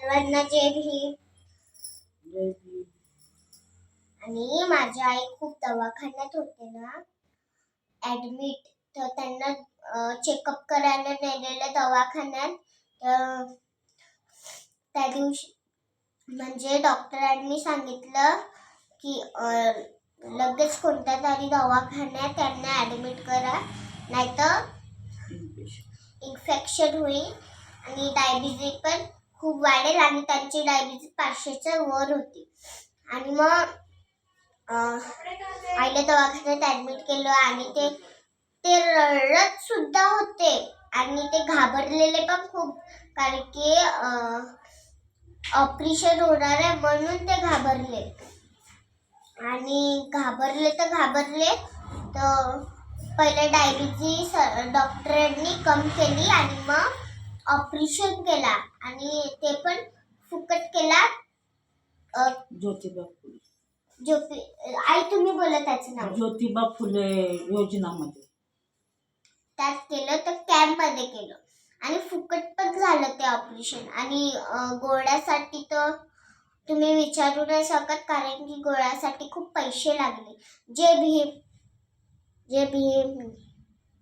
सर्वांना जय भीम. आणि माझी आई खूप दवाखान्यात होते ना ऍडमिट, तर त्यांना चेकअप करायला नेलेलं दवाखान्यात. तर त्या दिवशी म्हणजे डॉक्टरांनी सांगितलं की लगेच कोणत्या तरी दवाखान्यात त्यांना ऍडमिट करा, नाहीतर इन्फेक्शन होईल आणि डायबिटीज पण खूप वाढेल आणि त्यांची डायबिटीज 500च्या वर होती. आणि मग आईला दवाखान्यात ऍडमिट केलं आणि ते रडत सुद्धा होते आणि ते घाबरलेले पण खूप, कारण की ऑपरेशन होणार आहे म्हणून ते घाबरले. आणि घाबरले तर पहिले डायबिटीज डॉक्टरांनी कमी केली आणि मग ऑपरेशन केला आणि ते पण फुकट केला. ज्योतिबा फुले आई तुम्ही बोला त्याचं नाव. ज्योतिबा फुले योजनामध्ये त्यात केलं, तर कॅम्प मध्ये केलं आणि फुकट पण झालं ते ऑपरेशन. आणि गोळ्यासाठी तर तुम्ही विचारू नाही शकत, कारण की गोळ्यासाठी खूप पैसे लागले. जय भीम. जय भीम.